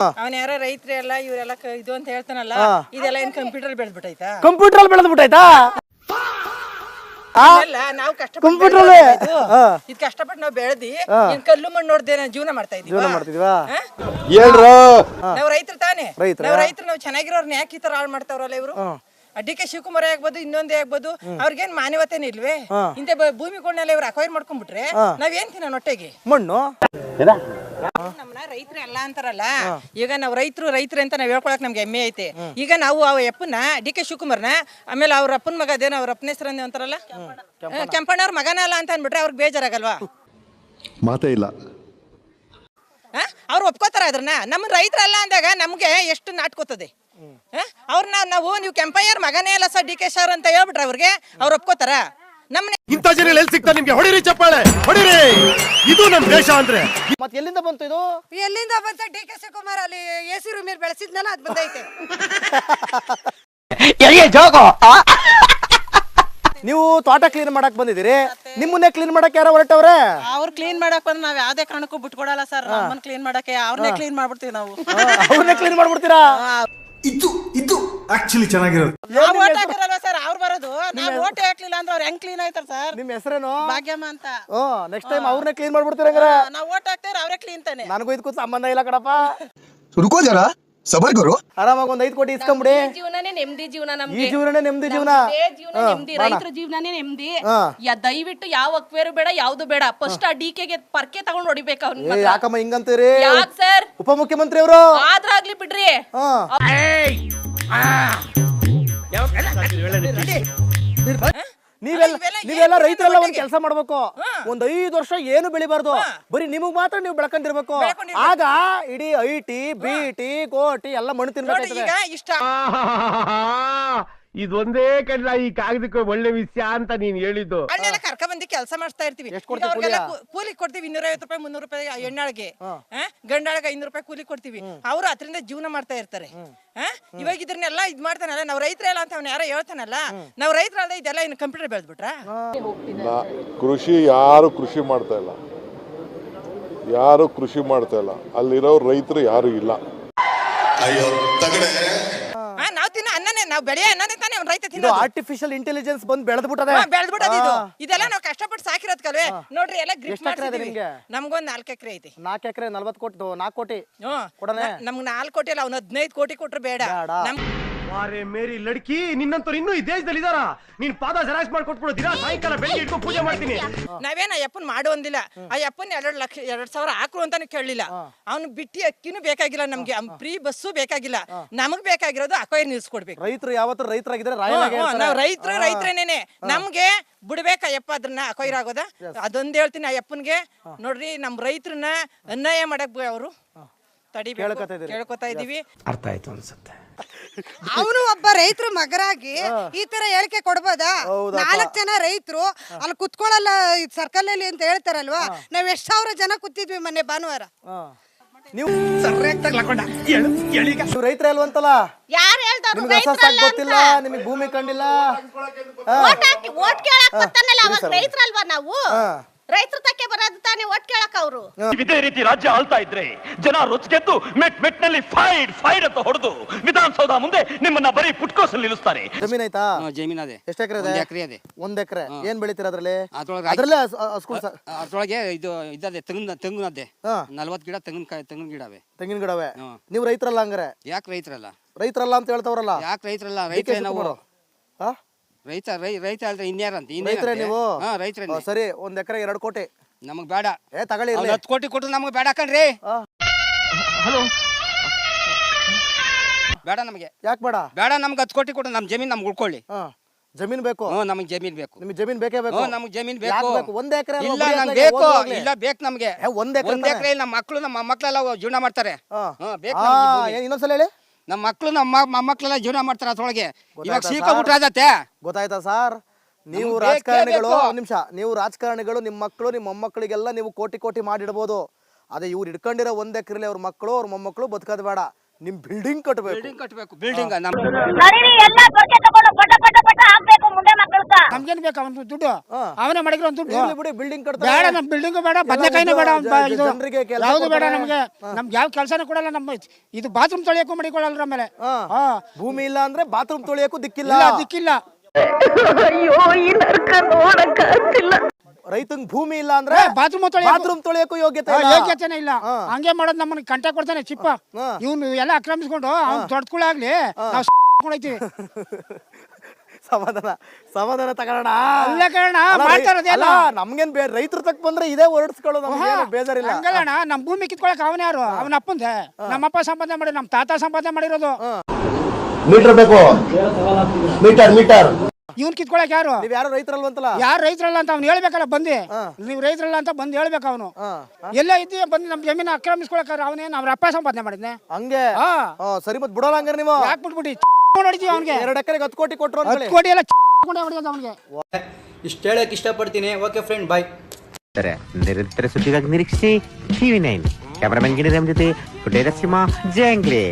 ಅವನ ಯಾರ ರೈತರೆಲ್ಲ ಇವರೆಲ್ಲ ಇದು ಅಂತ ಹೇಳ್ತಾನಲ್ಲ, ಇದೆಲ್ಲ ಏನ್ ಕಂಪ್ಯೂಟರ್ ಬೆಳೆದ್ಬಿಟ್ಟೈತಾ? ಕಂಪ್ಯೂಟರ್ ಬೆಳೆದ್ಬಿಟ್ಟೈತಾ? ನಾವು ಕಷ್ಟಪಟ್ಟು ಕಷ್ಟಪಟ್ಟು ನಾವು ಬೆಳೆದಿ ಕಲ್ಲು ಮಣ್ಣು ನೋಡ್ದೆ ಜೀವನ ಮಾಡ್ತಾ ಇದೀವಾ? ನಾವ್ ರೈತರು ತಾನೇ, ನಾವ್ ರೈತರು ನಾವ್ ಚೆನ್ನಾಗಿರೋರ್ನ ಯಾಕೆ ಈ ತರ ಹಾಳು ಮಾಡ್ತಾವ್ರಲ್ಲ ಇವರು? ಡಿ.ಕೆ. ಶಿವಕುಮಾರ್ ಆಗ್ಬೋದು, ಇನ್ನೊಂದೇ ಆಗ್ಬೋದು, ಅವ್ರಿಗೇನ್ ಮಾನವತೆನೇ ಇಲ್ವೇ? ಇಂತ ಭೂಮಿಗಳನ್ನೆಲ್ಲ ಇವ್ರು ಅಕ್ವೈರ್ ಮಾಡ್ಕೊಂಡ್ಬಿಟ್ರೆ ನಾವೇನ್ ತಿನ್ನ ಹೊಟ್ಟೆಗೆ ಮಣ್ಣು? ನಮ್ಮನ್ನ ರೈತರು ಅಲ್ಲ ಅಂತಾರಲ್ಲ, ಈಗ ನಾವ್ ರೈತರು ಅಂತ ನಾವ್ ಹೇಳ್ಕೊಳಕ್ ನಮ್ಗೆ ಹೆಮ್ಮೆ ಐತೆ. ಈಗ ನಾವು ಅವ ಅಪ್ಪನ ಡಿ.ಕೆ. ಶಿವಕುಮಾರ್ನ, ಆಮೇಲೆ ಅವ್ರ ಅಪ್ಪನ ಮಗ ಅದೇನೋ ಅವ್ರ ಅಪ್ಪನ ಹೆಸರನ್ನೇ ಅಂತಾರಲ್ಲ, ಕೆಂಪಣ್ಣ ಅವ್ರ ಮಗನ ಅಲ್ಲ ಅಂತ ಅನ್ಬಿಟ್ರೆ ಅವ್ರಿಗೆ ಬೇಜಾರಾಗಲ್ವಾ? ಮಾತೇ ಇಲ್ಲ. ಅವ್ರು ಒಪ್ಕೋತಾರ ಅದ್ರನ್ನ. ನಮ್ಮ ರೈತರಲ್ಲ ಅಂದಾಗ ನಮ್ಗೆ ಎಷ್ಟು ನಾಟ್ಕೋತದೆ. ಅವ್ರನ್ನ ನಾವು ನೀವು ಕೆಂಪಯ್ಯರ್ ಮಗನೇ ಅಲ್ಲ ಸರ್ ಡಿ.ಕೆ. ಸರ್ ಅಂತ ಹೇಳ್ಬಿಟ್ರೆ ಅವ್ರಿಗೆ ಅವ್ರು ಒಪ್ಕೋತಾರ? ನಮ್ಮನೆ ಇಂಥ ಜನ ಎಲ್ಲಿ ಸಿಗ್ತಾರೆ ನಿಮ್ಗೆ? ಹೊಡಿರಿ ಚಪ್ಪಾಳೆ, ಹೊಡಿರಿ. ಇದು ನಮ್ ದೇಶ ಅಂದ್ರೆ. ಮತ್ತೆ ಎಲ್ಲಿಂದ ಬಂತು ಇದು? ಎಲ್ಲಿಂದ ಬಂತ? ಡಿ.ಕೆ. ಶಿವಕುಮಾರ್ ಅಲ್ಲಿ ಎಸಿ ರೂಮ್ ಬೆಳೆಸಿದ್ನಲ್ಲ, ಅದ್ ಬಂದೈತೆ. ನೀವು ತೋಟ ಕ್ಲೀನ್ ಮಾಡಕ್ ಬಂದಿದ್ದೀರಿ, ನಿಮ್ಮನ್ನೇ ಕ್ಲೀನ್ ಮಾಡಕ್ ಯಾರ ಹೊರಟವ್ರೆ? ಅವ್ರು ಕ್ಲೀನ್ ಮಾಡಕ್ ಬಂದ್ ನಾವ್ ಯಾವ್ದೇ ಕಾರಣಕ್ಕೂ ಬಿಟ್ಕೊಡಲ್ಲ ಸರ್. ನಮ್ಮನ್ನ ಕ್ಲೀನ್ ಮಾಡಕ್ಕೆ ಅವ್ರನ್ನೇ ಕ್ಲೀನ್ ಮಾಡ್ಬಿಡ್ತೀವಿ ನಾವು. ಅವ್ರನ್ನೇ ಕ್ಲೀನ್ ಮಾಡ್ಬಿಡ್ತೀರಾ? ಇದು ಆಕ್ಚುಲಿ ಚೆನ್ನಾಗಿರೋದು. ನಾವ್ ಓಟ್ ಹಾಕಿರಲ್ವಾ ಸರ್ ಅವ್ರು ಬರೋದು? ನಾವ್ ಓಟ್ ಹಾಕ್ಲಿಲ್ಲ ಅಂದ್ರೆ ಅವ್ರು ಹೆಂಗ್ ಕ್ಲೀನ್ ಆಯ್ತಾರ ಸರ್? ನಿಮ್ ಹೆಸರೇನು? ಭಾಗ್ಯಮ್ಮ ಅಂತ. ನೆಕ್ಸ್ಟ್ ಟೈಮ್ ಅವ್ರನ್ನೇ ಕ್ಲೀನ್ ಮಾಡ್ಬಿಡ್ತೀರ? ನಾವ್ ಓಟ್ ಹಾಕ್ತಾರ ಅವ್ರೇ ಕ್ಲೀನ್ ತಾನೆ. ನನಗೂ ಇದಕ್ಕೂ ಸಂಬಂಧ ಇಲ್ಲ ಕಣಪ್ಪ. ರುಕೋ ಜರಾ ಸಬರ್ ಕರೋ. ಆರಾಮಾಗಿ ಒಂದ್ 5 ಕೋಟಿ ಇಸ್ಕೊಂಬಿಡಿ. ಜೀವನನೇ ನೆಮ್ಮದಿ ಜೀವನ ನಮ್ಗೆ. ಈ ಜೀವನನೇ ನೆಮ್ಮದಿ ಜೀವನ. ನೆಮ್ಮದಿ, ರೈತರ ಜೀವನನೇ ನೆಮ್ಮದಿ. ದಯವಿಟ್ಟು ಯಾವ ಅಕ್ವೇರು ಬೇಡ, ಯಾವ್ದು ಬೇಡ. ಫಸ್ಟ್ ಆ ಡಿ.ಕೆ.ಗೆ ಪರ್ಕೆ ತಗೊಂಡ್ ಹೊಡಿಬೇಕು ಅವ್ನ. ಯಾಕಮ್ಮ ಹಿಂಗಂತೀರಿ? ಯಾಕ್ ಸರ್? ಉಪಮುಖ್ಯಮಂತ್ರಿ ಅವರು ಆದ್ರಾಗ್ಲಿ ಬಿಡ್ರಿ. ನೀವೆಲ್ಲ ರೈತರೆಲ್ಲ ಒಂದ್ ಕೆಲಸ ಮಾಡ್ಬೇಕು. ಒಂದ್ 5 ವರ್ಷ ಏನು ಬೆಳಿಬಾರ್ದು, ಬರೀ ನಿಮಗ್ ಮಾತ್ರ ನೀವು ಬೆಳ್ಕೊಂಡಿರ್ಬೇಕು. ಆಗ ಇಡೀ ಐಟಿ ಬಿಟಿ ಕೋಟಿ ಎಲ್ಲ ಮಣ್ಣು ತಿನ್ಬೇಕಾಗ್ತದೆ. ಇದೊಂದೇ ಕಡ್ಲ ಈ ಕಾಗದಕ್ಕೆ ಒಳ್ಳೆ ವಿಷಯ ಅಂತ ನೀನ್ ಹೇಳಿದ್ದು. ಅಲ್ಲೆಲ್ಲ ಕರ್ಕ ಬಂದಿ ಕೆಲಸ ಮಾಡಿಸ್ತಾ ಇರ್ತೀವಿ. ಕೂಲಿ ಕೊಡ್ತೀವಿ 250 ರೂಪಾಯಿ 300 ರೂಪಾಯಿ ಹೆಣ್ಣಾಳಿಗೆ, ಗಂಡಾಳಿಗೆ 500 ರೂಪಾಯಿ ಕೂಲಿ ಕೊಡ್ತೀವಿ. ಅವ್ರು ಅದರಿಂದ ಜೀವನ ಮಾಡ್ತಾ ಇರ್ತಾರೆ. ಇವಾಗ ಇದ್ರನ್ನೆಲ್ಲ ಇದ್ ಮಾಡ್ತಾನಲ್ಲ, ನಾವ್ ರೈತರಲ್ಲ ಅಂತ ಅವ್ನ ಯಾರೋ ಹೇಳ್ತಾನಲ್ಲ, ನಾವ್ ರೈತರಲ್ಲ ಇದೆಲ್ಲ ಇನ್ನು ಕಂಪ್ಯೂಟರ್ ಬೆಳೆದ್ಬಿಟ್ರ? ಕೃಷಿ ಯಾರು ಕೃಷಿ ಮಾಡ್ತಾ ಇಲ್ಲ, ಯಾರು ಕೃಷಿ ಮಾಡ್ತಾ ಇಲ್ಲ. ಅಲ್ಲಿರೋ ರೈತರು ಯಾರು ಇಲ್ಲ. ನಾವ್ ತಿನ್ನ ಅನ್ನನೇ, ನಾವ್ ಬೆಳೆಯ ಅನ್ನನೇ ತಾನೇ ಅವ್ನ ರೈತ ತಿನ್ನ. ಆರ್ಟಿಫಿಷಿಯಲ್ ಇಂಟೆಲಿಜೆನ್ಸ್ ಬಂದು ಬೆಳೆದ್ಬಿಟ್ಟದೆ. ಇದೆಲ್ಲ ನಾವ್ ಕಷ್ಟಪಟ್ಟು ಸಾಕಿರೋದ್ ಕಲ್ವೇ. ನೋಡ್ರಿ ಎಲ್ಲ ಗ್ರಿಪ್ ಮಾಡ್ತಿದೀವಿ. ನಮ್ಗೊಂದ್ 4 ಎಕರೆ ಐತಿ. 4 ಎಕರೆ 40 ಕೋಟಿ 4 ಕೋಟಿ ನಮ್ಗ್ 4 ಕೋಟಿ ಅಲ್ಲ, ಅವ್ನ 15 ಕೋಟಿ ಕೊಟ್ರು ಬೇಡ. ಮಾರೇ ಮೇರಿ ಲಡ್ಕಿ, ನಿನ್ನಂತವ್ರು ಇನ್ನೂ ಈ ದೇಶದಲ್ಲಿ ಇದಾರ? ನೀನ್ ಪಾದ ಜೆರಾಕ್ಸ್ ಮಾಡ್ಕೊಟ್ಬಿಡು. ದಿನ ಸಾಯಂಕಾಲ ಬೆಳಿಗ್ಗೆ ಇಟ್ಕೊಂಡು ಪೂಜೆ ಮಾಡ್ತೀನಿ. ನಾವೇನ ಅಯ್ಯಪ್ಪನ್ ಮಾಡು ಅಂದಿಲ್ಲ. ಆ ಅಯ್ಯಪ್ಪನ್ 2,00,000 ಹಾಕ್ರು ಅಂತಾನು ಕೇಳಲಿಲ್ಲ. ಅವ್ನು ಬಿಟ್ಟಿ ಅಕ್ಕಿನೂ ಬೇಕಾಗಿಲ್ಲ ನಮ್ಗೆ, ಫ್ರೀ ಬಸ್ಸು ಬೇಕಾಗಿಲ್ಲ. ನಮಗ್ ಬೇಕಾಗಿರೋದು ಅಕ್ವೈರ್ ನಿಲ್ಸ್ಕೊಡ್ಬೇಕು. ರೈತರು ಯಾವತ್ತೂ ರೈತರಾಗಿದ್ರೆ ನಾವ್ ರೈತರೇನೇನೆ. ನಮ್ಗೆ ಬಿಡ್ಬೇಕ ಅಯ್ಯಪ್ಪ ಅದನ್ನ ಅಕ್ವೈರ್ ಆಗೋದ. ಅದೊಂದ್ ಹೇಳ್ತೀನಿ ಅಯ್ಯಪ್ಪನ್ಗೆ, ನೋಡ್ರಿ ನಮ್ ರೈತರನ್ನ ಅನ್ಯಾಯ ಮಾಡಕ್ ಅವರು ಕೇಳ್ಕೊತಾ ಇದೀವಿ. ಅರ್ಥ ಆಯ್ತು ಅನ್ಸುತ್ತೆ. ಅವನು ಒಬ್ಬ ರೈತರ ಮಗರಾಗಿ ಈ ತರ ಹೇಳಿಕೆ ಕೊಡ್ಬೋದಾ? 4 ಜನ ರೈತರು ಅಲ್ಲಿ ಕುತ್ಕೊಳ್ಳಲ್ಲ ಸರ್ಕಲ್ ಅಂತ ಹೇಳ್ತಾರಲ್ವಾ. ನಾವ್ 1,000 ಜನ ಕೂತಿದ್ವಿ ಮೊನ್ನೆ ಭಾನುವಾರ. ನೀವು ರೈತರ ಅಲ್ವಂತಲ್ಲ? ಯಾರು ಹೇಳ್ದವ್ರು ಗೊತ್ತಿಲ್ಲ, ನಿಮಗೆ ಭೂಮಿ ಕಂಡಿಲ್ಲ. ಓಟ್ ಕೇಳಕ್ ಬರ್ತಾನಲ್ಲ ಅವಾಗ ರೈತರಲ್ವಾ ನಾವು? ರೈತರ ತಕ್ಕೆ ಬರೋದು ತಾನೇ ಓಟ್ ಕೇಳಕ್ ಅವರು. ಇದೇ ರೀತಿ ರಾಜ್ಯ ಆಳ್ತಾ ಇದ್ರೆ ಜನ ರೊಚ್ಗೆದ್ದು ಮೆಟ್ನಲ್ಲಿ ಫೈಡ್ ಅಂತ ಹೊಡೆದು ವಿಧಾನಸೌಧ ಮುಂದೆ ನಿಮ್ಮನ್ನ ಬರೀ ಪುಟ್ಕೋಸಲ್ಲಿ ನಿಲ್ಲಿಸ್ತಾರೆ. ಜಮೀನ್ ಆಯ್ತಾ? ಜಮೀನ್ ಅದೇ. ಎಷ್ಟು ಎಕರೆ ಇದೆ? 1 ಎಕರೆ ಇದೆ. 1 ಎಕರೆ. ಏನ್ ಬೆಳಿತೀರ ಅದ್ರಲ್ಲಿ? ಅದ್ರೊಳಗೆ ಇದು ಇದ್ದದೆ ತೆಂಗಿನದ್ದೆ. 40 ಗಿಡ ತೆಂಗಿನ ಗಿಡವೆ. ತೆಂಗಿನ ಗಿಡವೆ. ನೀವು ರೈತರಲ್ಲ ಹಂಗಾರೆ? ಯಾಕೆ ರೈತರಲ್ಲ? ರೈತರಲ್ಲ ಅಂತ ಹೇಳ್ತಾವ್ರಲ್ಲ. ಯಾಕೆ ರೈತರಲ್ಲ? ರೈತ ನಾವು ರೈತ ಅಲ್ರಿ ಇನ್ಯಾರಂತ? ನೀವು ರೈತರ. ಸರಿ, 1 ಎಕರೆ 2 ಕೋಟಿ ನಮಗ್ ಬೇಡ. ತಗೊಳ್ಳಿ. 10 ಕೋಟಿ ಕೊಟ್ಟು ನಮಗ್ ಬೇಡ ಕಣ್ರಿ. ಬೇಡ ನಮಗೆ. ಯಾಕೆ ಬೇಡ? ಬೇಡ, ನಮ್ಗೆ 10 ಕೋಟಿ ಕೊಟ್ಟು ನಮ್ ಜಮೀನ್ ನಮ್ಗೆ ಉಳ್ಕೊಳ್ಳಿ. ಜಮೀನ್ ಬೇಕು? ನಮಗ್ ಜಮೀನ್ ಬೇಕು. ನಿಮ್ಗೆ ಜಮೀನ್ ಬೇಕೇ ಬೇಕು? ನಮಗ್ ಜಮೀನ್ ಬೇಕು. 1 ಎಕರೆ ಇಲ್ಲ ನಮ್ಗೆ ಬೇಕು. ಇಲ್ಲ ಬೇಕು ನಮ್ಗೆ. 1 ಎಕರೆ ನಮ್ಮ ಮಕ್ಕಳು ನಮ್ಮ ಮೊಮ್ಮಕ್ಳೆಲ್ಲ ಜೀವನ ಮಾಡ್ತಾರೆ. ಇನ್ನೊಂದ್ಸಲ ಹೇಳಿ. ನಮ್ಮ ಮಕ್ಕಳು ನಮ್ಮ ಮೊಮ್ಮಕ್ಳೆಲ್ಲ ಜೀವನ ಮಾಡ್ತಾರೆ ಅದ್ರೊಳಗೆ. ಇವಾಗ ಸಿಕ್ಕಾಬಿಟ್ರಾದತ್ತೆ. ಗೊತ್ತಾಯ್ತಾ ಸರ್? ನೀವು ರಾಜಕಾರಣಿಗಳು, ನಿಮಿಷ, ನೀವು ರಾಜಕಾರಣಿಗಳು ನಿಮ್ಮ ಮಕ್ಕಳು ನಿಮ್ಮ ಮೊಮ್ಮಕ್ಕಳಿಗೆಲ್ಲ ನೀವು ಕೋಟಿ ಮಾಡಿಡ್ಬೋದು. ಅದೇ ಇವ್ರು ಹಿಡ್ಕೊಂಡಿರೋ 1 ಎಕರೆಲಿ ಅವ್ರ ಮಕ್ಕಳು ಅವ್ರ ಮೊಮ್ಮಕ್ಕಳು ಬದುಕೋದು ಬೇಡ. ನಿಮ್ ಬಿಲ್ಡಿಂಗ್ ಕಟ್ಟಬೇಕು. ಬಿಲ್ಡಿಂಗ್ ಎಲ್ಲ ನಮ್ಗೇನ್ ಬೇಕು ಅವ್ನ ದುಡ್ಡು ಅವನೇ ಮಾಡಿರೋ ಅವ್ನ್ ದುಡ್ಡು ಇರ್ಲಿ ಬಿಡಿ ಬಿಲ್ಡಿಂಗ್ ಕಟ್ತಾರೆ ಬೇಡ ನಮ್ ಬಿಲ್ಡಿಂಗ್ ಬೇಡ ಬದನೆಕಾಯಿನೇ ಬೇಡ ಇದು ಜನರಿಗೆ ಕೆಲ್ಸ ಯಾವ್ದು ಬೇಡ ಕೊಡ್ತಾರೆ. ನಮ್ಗೆ ಯಾವ ಕೆಲಸನೂ ಕೊಡಲ್ಲ ನಮ್ಮ ಇದು ಬಾತ್ರೂಮ್ ತೊಳೆಯಕ್ಕೂ ಮಾಡಿಕೊಳ್ಳಲ್ಲ ಆಮೇಲೆ ಭೂಮಿ ಇಲ್ಲ ಅಂದ್ರೆ ಬಾತ್ರೂಮ್ ತೊಳೆಯಕ್ಕೂ ದಿಕ್ಕಿಲ್ಲ ಇಲ್ಲ ದಿಕ್ಕಿಲ್ಲ ರೈತಂಗ್ ಭೂಮಿ ಇಲ್ಲ ಅಂದ್ರೆ ಬಾತ್ರೂಮ್ ತೊಳೆಯಕ್ಕೂ ಯೋಗ್ಯತೆ ಇಲ್ಲ. ಯೋಗ್ಯತೆನೇ ಇಲ್ಲ ಹಂಗೆ ಮಾಡೋದು ನಮ್ಮನ್ನ ಕಂಟೆ ಕೊಡ್ತಾನೆ ಚಿಪ್ಪ ಇವ್ನು ಎಲ್ಲ ಆಕ್ರಮಿಸ್ಕೊಂಡು ಅವ್ನು ದೊಡ್ಡಗಳಾಗ್ಲಿ ನಾವು ಕೊಡೈತಿ ಸಮಾಧಾನ ತಗೋಣ ಅಲ್ಲ ಕಣ ಮಾಡ್ತಾರದೆಲ್ಲ ನಮ್ಗೇನ್ ರೈತರ ತಕ್ಕ ಬಂದ್ರೆ ಇದೇ ಹೊರಡ್ಸ್ಕೊಳ್ಳೋದು ನಮ್ಗೆ ಬೇಜಾರಿಲ್ಲ ಹಂಗಲ್ಲಣ್ಣ ನಮ್ ಭೂಮಿ ಕಿತ್ಕೊಳಕ್ ಅವನ ಯಾರು ಅವನ ಅಪ್ಪಂದೆ ನಮ್ಮಪ್ಪ ಸಂಪಾದನೆ ಮಾಡಿ ನಮ್ ತಾತ ಸಂಪಾದನೆ ಮಾಡಿರೋದು ಮೀಟರ್ ಬೇಕು ಮೀಟರ್ ಇವ್ನ್ ಕಿತ್ಕೊಳಕ್ ಯಾರು ನೀವ್ ಯಾರು ರೈತರಲ್ವಂತಲ್ಲ ಯಾರು ರೈತರಲ್ಲ ಅಂತ ಅವ್ನು ಹೇಳ್ಬೇಕಲ್ಲ ಬಂದು ನೀವ್ ರೈತರಲ್ಲ ಅಂತ ಬಂದು ಹೇಳ್ಬೇಕು ಅವನು ಎಲ್ಲ ಇದ್ದೀವಿ ಬಂದು ನಮ್ ಜಮೀನು ಆಕ್ರಮಿಸ್ಕೊಳಕ್ ಅವನೇನ್ ಅವ್ರ ಅಪ್ಪ ಸಂಪಾದನೆ ಮಾಡಿದ್ನೆ ಹಂಗೆ ಸರಿ ಮತ್ ಬಿಡೋಲ್ಲ ಹಂಗಾರೆ ನೀವು ಯಾಕೆ ಬಿಟ್ಬಿಟ್ಟು ನೋಡಿದೀವಿ ಅವ್ನಿಗೆ 2 ಎಕರೆಗೆ 10 ಕೋಟಿ ಕೊಟ್ರು 10 ಕೋಟಿ ಎಲ್ಲ ಹೊಡಿಯೋದು ಅವ್ನಿಗೆ ಇಷ್ಟು ಹೇಳಕ್ ಇಷ್ಟಪಡ್ತೀನಿ ಓಕೆ ಫ್ರೆಂಡ್ ಬಾಯ್ ನಿರಂತರ ಸುದ್ದಿಗಾಗಿ ನಿರೀಕ್ಷಿಸಿ ಟಿವಿ9 ಕ್ಯಾಮರಾಮನ್ ಗಿರಿರಾಮ್ ಜೊತೆ ಕುಟೇರ ಸಿಂಹ ಜಂಗ್ಲಿ.